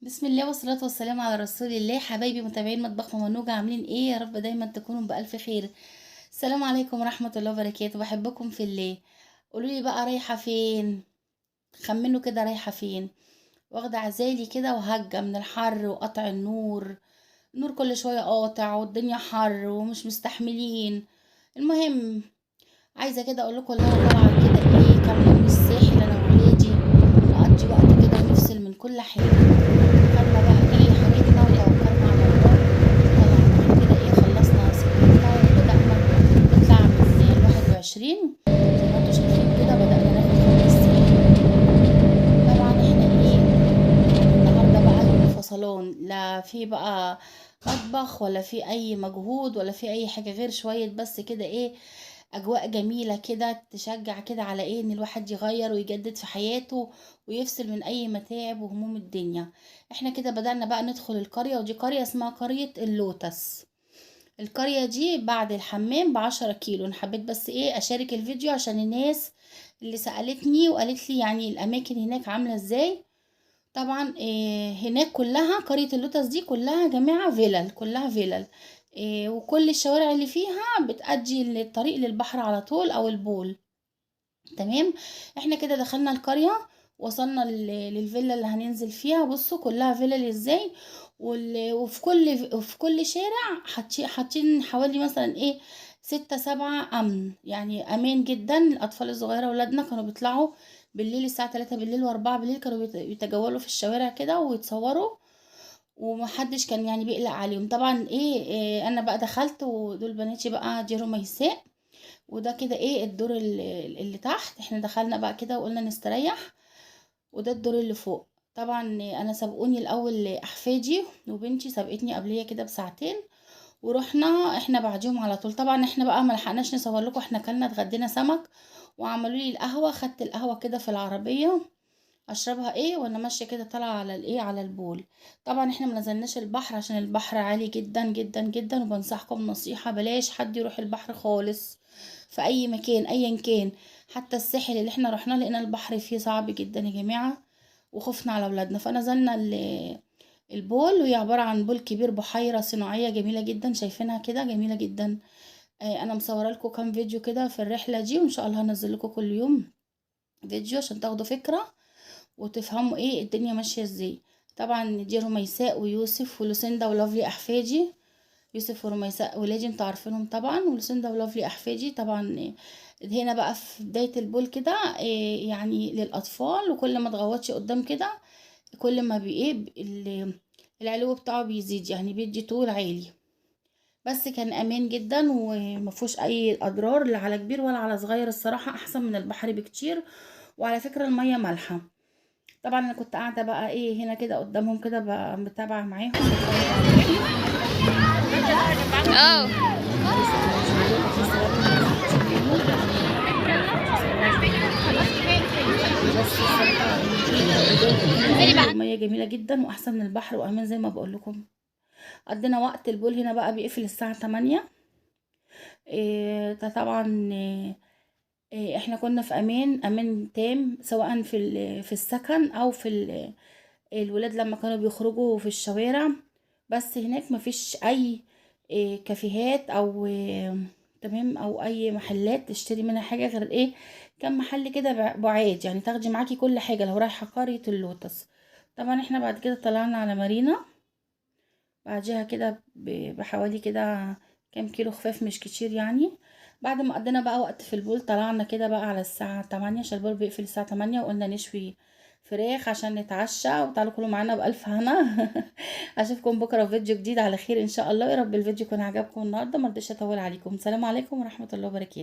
بسم الله والصلاة والسلام على رسول الله. حبايبي متابعين مطبخ ماما نوجة، عاملين ايه؟ يا رب دايما تكونوا بألف خير. السلام عليكم ورحمة الله وبركاته، بحبكم في الله. قولولي بقى رايحة فين؟ خمنوا كده رايحة فين؟ واخدة عزالي كده وهجة من الحر وقطع النور كل شوية قاطع والدنيا حر ومش مستحملين. المهم، عايزة كده اقول لكم اللي انا طالعة كده ايه كام يوم الساحل انا وولادي، نقضي وقت كده ونفصل من كل حاجة. خدنا بقى ايه حاجتنا وتوكلنا على الله وطلعنا. احنا كده ايه خلصنا سفريتنا وبدأنا نطلع من 21 زي ما انتوا شايفين كده، بدأنا ناخد خط الساحل. طبعا احنا ايه النهارده بقى يوم فصلان، لا في بقى مطبخ ولا في اي مجهود ولا في اي حاجة غير شوية بس كده ايه اجواء جميلة كده تشجع كده على ايه ان الواحد يغير ويجدد في حياته ويفصل من اي متاعب وهموم الدنيا. احنا كده بدأنا بقى ندخل القرية، ودي قرية اسمها قرية اللوتس. القرية دي بعد الحمام ب10 كيلو. انا حبيت بس ايه اشارك الفيديو عشان الناس اللي سألتني وقالت لي يعني الاماكن هناك عاملة ازاي. طبعا هناك كلها قرية اللوتس دي كلها جماعة فيلل، كلها فيلل. وكل الشوارع اللي فيها بتأدي للطريق للبحر على طول او البول. تمام. احنا كده دخلنا القرية، وصلنا للفيلا اللي هننزل فيها. بصوا كلها فيلل ازاي. وفي كل شارع حاطين حوالي مثلا ايه 6 7 امن، يعني امان جدا. الاطفال الصغيرة ولادنا كانوا بيطلعوا بالليل الساعة 3 بالليل و4 بالليل، كانوا بيتجولوا في الشوارع كده ويتصوروا، ومحدش كان يعني بيقلق عليهم. طبعا إيه انا بقى دخلت ودول بناتي بقى جيرو ميساء. وده كده ايه الدور اللي تحت. احنا دخلنا بقى كده وقلنا نستريح. وده الدور اللي فوق. طبعا انا سبقوني الاول احفادي وبنتي سبقتني قبليه كده بساعتين، ورحنا احنا بعديهم على طول. طبعا احنا بقى ما لحقناش نصور لكم، احنا كلنا اتغدينا سمك وعملوا لي القهوه. خدت القهوه كده في العربيه اشربها ايه وانا ماشيه كده طالعه على الايه على البول. طبعا احنا منزلناش البحر عشان البحر عالي جدا جدا جدا، وبنصحكم نصيحه بلاش حد يروح البحر خالص في اي مكان ايا كان. حتى الساحل اللي احنا رحنا لقينا البحر فيه صعب جدا يا جماعه، وخفنا على اولادنا فنزلنا البول. وهي عباره عن بول كبير، بحيره صناعيه جميله جدا شايفينها كده جميله جدا. انا مصوره لكم كام فيديو كده في الرحله دي، وان شاء الله هنزل لكم كل يوم فيديو عشان تاخدوا فكره وتفهموا ايه الدنيا ماشية ازاي. طبعا دي رميساء ويوسف ولوسيندا ولافلي احفادي. يوسف ورميساء ولادي انتوا عارفينهم طبعا، ولوسيندا ولافلي احفادي طبعا. هنا بقى في بداية البول كده يعني للأطفال، وكل ما تغوطش قدام كده كل ما بي ايه العلو بتاعه بيزيد، يعني بيدي طول عالي. بس كان امان جدا ومفهوش اي اضرار لا على كبير ولا على صغير، الصراحة احسن من البحر بكتير. وعلى فكرة المية مالحة. طبعا انا كنت قاعده بقى ايه هنا كده قدامهم كده متابعه معاهم بتفرج عليهم. اه. لسه منزله لكم صور لهم زي ما تشوفينه. صورها زي ما هي. وبس الصراحه الميه جميله قوي، والميه جميله جدا واحسن من البحر وامان زي ما بقول لكم. قضينا وقت البول هنا بقى بيقفل الساعه 8. ده طبعا احنا كنا في امان تام، سواء في السكن او الولاد لما كانوا بيخرجوا في الشوارع. بس هناك مفيش اي كافيهات او تمام او اي محلات تشتري منها حاجة غير ايه كم محل كده بعاد، يعني تاخدي معاكي كل حاجة لو رايحة قرية اللوتس. طبعا احنا بعد كده طلعنا على مارينا بعدها كده بحوالي كده كام كيلو خفاف مش كتير يعني. بعد ما قضينا بقى وقت في البول طلعنا كده بقى على الساعة 8 عشان البول بيقفل الساعة 8، وقلنا نشوي فراخ عشان نتعشى. وتعالوا كلوا معانا بألف هنا. اشوفكم بكرة في فيديو جديد على خير ان شاء الله. يا رب الفيديو يكون عجبكم النهاردة، مرضيش اطول عليكم. السلام عليكم ورحمة الله وبركاته.